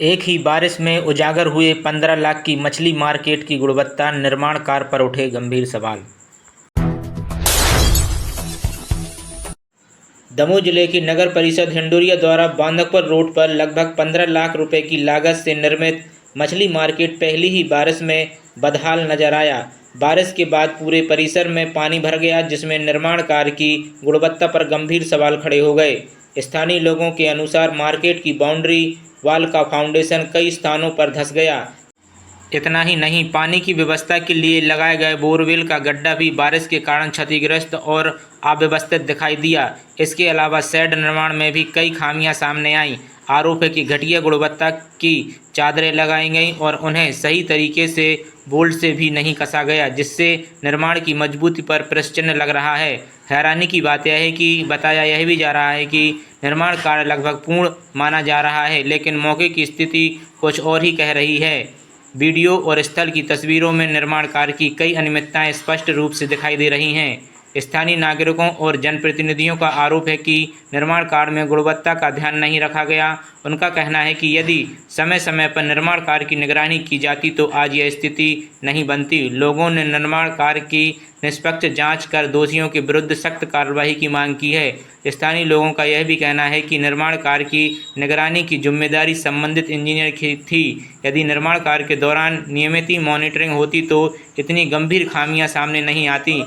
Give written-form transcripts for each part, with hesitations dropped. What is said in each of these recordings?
एक ही बारिश में उजागर हुए 15 लाख की मछली मार्केट की गुणवत्ता, निर्माण कार्य पर उठे गंभीर सवाल। दमोह जिले की नगर परिषद हिंडोरिया द्वारा बांधकपुर रोड पर लगभग 15 लाख रुपए की लागत से निर्मित मछली मार्केट पहली ही बारिश में बदहाल नजर आया। बारिश के बाद पूरे परिसर में पानी भर गया, जिसमें निर्माण कार्य की गुणवत्ता पर गंभीर सवाल खड़े हो गए। स्थानीय लोगों के अनुसार मार्केट की बाउंड्री वाल का फाउंडेशन कई स्थानों पर धंस गया। इतना ही नहीं, पानी की व्यवस्था के लिए लगाए गए बोरवेल का गड्ढा भी बारिश के कारण क्षतिग्रस्त और अव्यवस्थित दिखाई दिया। इसके अलावा शेड निर्माण में भी कई खामियां सामने आईं। आरोप है कि घटिया गुणवत्ता की चादरें लगाई गईं और उन्हें सही तरीके से बोल्ट से भी नहीं कसा गया, जिससे निर्माण की मजबूती पर प्रश्न लग रहा है। हैरानी की बात यह है कि बताया यह भी जा रहा है कि निर्माण कार्य लगभग पूर्ण माना जा रहा है, लेकिन मौके की स्थिति कुछ और ही कह रही है। वीडियो और स्थल की तस्वीरों में निर्माण कार्य की कई अनियमितताएं स्पष्ट रूप से दिखाई दे रही हैं। स्थानीय नागरिकों और जनप्रतिनिधियों का आरोप है कि निर्माण कार्य में गुणवत्ता का ध्यान नहीं रखा गया। उनका कहना है कि यदि समय समय पर निर्माण कार्य की निगरानी की जाती तो आज यह स्थिति नहीं बनती। लोगों ने निर्माण कार्य की निष्पक्ष जांच कर दोषियों के विरुद्ध सख्त कार्रवाई की मांग की है। स्थानीय लोगों का यह भी कहना है कि निर्माण कार्य की निगरानी की जिम्मेदारी संबंधित इंजीनियर की थी। यदि निर्माण कार्य के दौरान नियमित मॉनिटरिंग होती तो इतनी गंभीर खामियां सामने नहीं आती।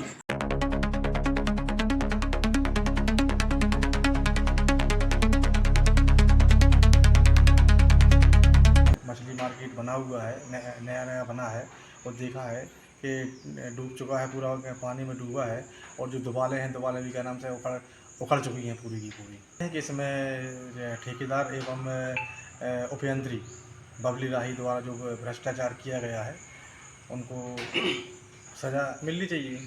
मछली मार्केट बना हुआ है, नया नया बना है और देखा है कि डूब चुका है, पूरा पानी में डूबा है। और जो दुवालें हैं, दुवालें भी क्या नाम से उखड़ उखड़ चुकी हैं पूरी की पूरी। है कि इसमें ठेकेदार एवं उपयंत्री बबली राही द्वारा जो भ्रष्टाचार किया गया है, उनको सज़ा मिलनी चाहिए।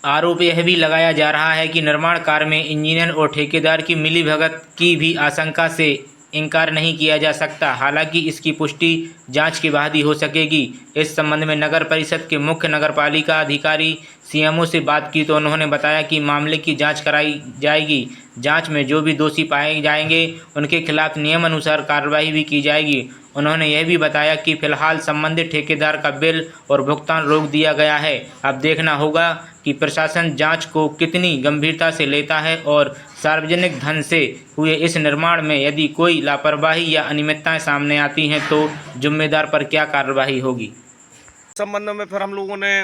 आरोप यह भी लगाया जा रहा है कि निर्माण कार्य में इंजीनियर और ठेकेदार की मिलीभगत की भी आशंका से इनकार नहीं किया जा सकता। हालांकि इसकी पुष्टि जांच के बाद ही हो सकेगी। इस संबंध में नगर परिषद के मुख्य नगरपालिका अधिकारी सीएमओ से बात की तो उन्होंने बताया कि मामले की जांच कराई जाएगी। जांच में जो भी दोषी पाए जाएंगे उनके खिलाफ नियमानुसार कार्रवाई भी की जाएगी। उन्होंने यह भी बताया कि फिलहाल संबंधित ठेकेदार का बिल और भुगतान रोक दिया गया है। अब देखना होगा कि प्रशासन जांच को कितनी गंभीरता से लेता है और सार्वजनिक धन से हुए इस निर्माण में यदि कोई लापरवाही या अनियमितताएं सामने आती हैं तो जिम्मेदार पर क्या कार्रवाई होगी। संबंध में फिर हम लोगों ने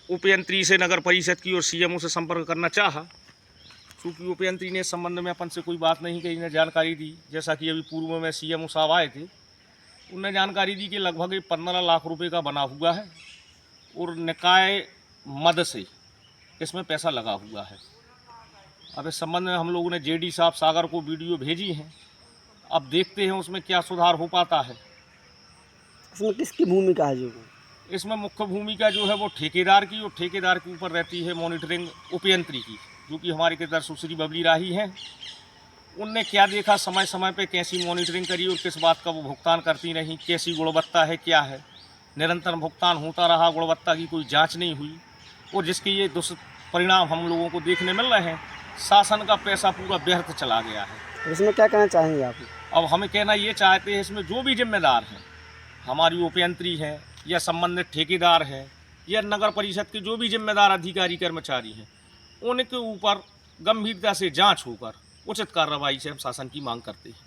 उपयंत्री से नगर परिषद की और सीएमओ से संपर्क करना चाहा, क्योंकि उपयंत्री ने इस संबंध में अपन से कोई बात नहीं कही, ने जानकारी दी। जैसा कि अभी पूर्व में सीएमओ साहब आए थे, उनने जानकारी दी कि लगभग 15 लाख रुपए का बना हुआ है और निकाय मद से इसमें पैसा लगा हुआ है। अब इस संबंध में हम लोगों ने जेडी साहब सागर को वीडियो भेजी हैं। अब देखते हैं उसमें क्या सुधार हो पाता है। इसमें किसकी भूमिका है? जो इसमें मुख्य भूमिका जो है वो ठेकेदार की, और ठेकेदार के ऊपर रहती है मॉनिटरिंग उपयंत्री की, जो कि हमारे किरदार सुश्री बबली राही हैं। उनने क्या देखा, समय समय पे कैसी मॉनिटरिंग करी और किस बात का वो भुगतान करती रहीं, कैसी गुणवत्ता है, क्या है। निरंतर भुगतान होता रहा, गुणवत्ता की कोई जांच नहीं हुई, और जिसके ये दुष्परिणाम हम लोगों को देखने मिल रहे हैं। शासन का पैसा पूरा व्यर्थ चला गया है। इसमें क्या कहना चाहेंगे आप? अब हमें कहना ये चाहते हैं, इसमें जो भी जिम्मेदार हैं, हमारी उपयंत्री हैं या संबंधित ठेकेदार हैं या नगर परिषद के जो भी जिम्मेदार अधिकारी कर्मचारी हैं, उनके ऊपर गंभीरता से जांच होकर उचित कार्रवाई से हम शासन की मांग करते हैं।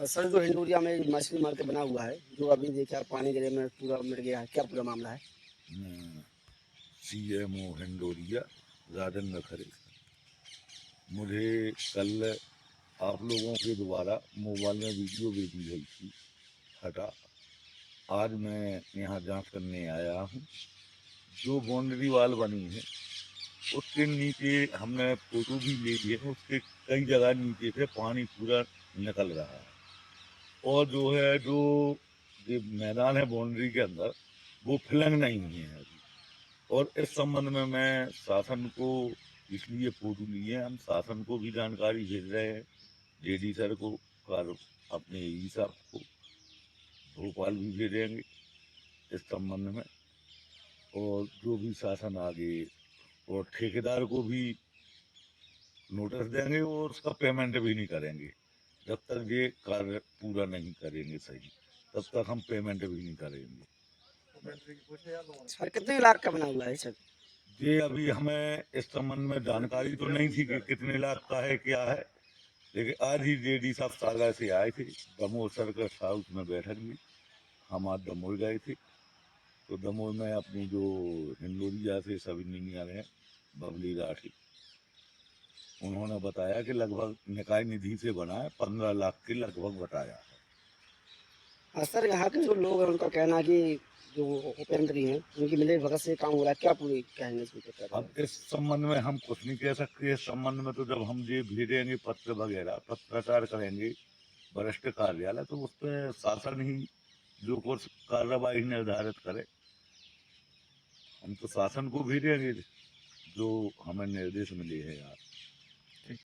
सर, जो हिंडोरिया में मछली मार्केट बना हुआ है, जो अभी देखा पानी गिरे में पूरा मिट गया है, क्या पूरा मामला है? सीएमओ हिंडोरिया राजेंद्र खरे, मुझे कल आप लोगों के द्वारा मोबाइल में वीडियो भेजी गई थी, हटा। आज मैं यहाँ जांच करने आया हूँ। जो बाउंड्री वाल बनी है उसके नीचे हमने फोटो भी ले लिए, उसके कई जगह नीचे से पानी पूरा निकल रहा है। और जो है, जो ये मैदान है बाउंड्री के अंदर, वो फिलंग नहीं है अभी। और इस संबंध में मैं शासन को इसलिए फोटो लिए, हम शासन को भी जानकारी भेज रहे हैं, जेडी सर को और अपने ई साहब को भोपाल भी भेजेंगे इस संबंध में। और जो भी शासन आगे, और ठेकेदार को भी नोटिस देंगे और उसका पेमेंट भी नहीं करेंगे जब तक ये कार्य पूरा नहीं करेंगे सही, तब तक हम पेमेंट भी नहीं करेंगे। सर कितने लाख का बना हुआ है सर? ये अभी हमें इस संबंध में जानकारी तो नहीं थी कि कितने लाख का है क्या है, लेकिन आज ही जेडी साहब सागर से आए थे, दमोह सर्कस हाउस में बैठक हुई। हम आज दमोह गए थे, तो दमोह में अपनी जो हिंडोरिया से सभी इंजीनियर हैं, बबली राठी, उन्होंने बताया कि लगभग निकाय निधि से बना है, 15 लाख के लगभग बताया है। हाँ सर, यहाँ के जो लोग हैं उनका कहना है कि जो उपेंद्री हैं उनकी मिले भगत से काम हो रहा है, क्या पूरी कहेंगे इस पर? अब इस संबंध में हम कुछ नहीं कह सकते। इस संबंध में तो जब हम ये भेजेंगे पत्र वगैरह, पत्राचार करेंगे वरिष्ठ कार्यालय, तो उस पर शासन ही जो कुछ कार्रवाई निर्धारित करे। हम तो शासन को भेजेंगे जो हमें निर्देश मिले हैं यार।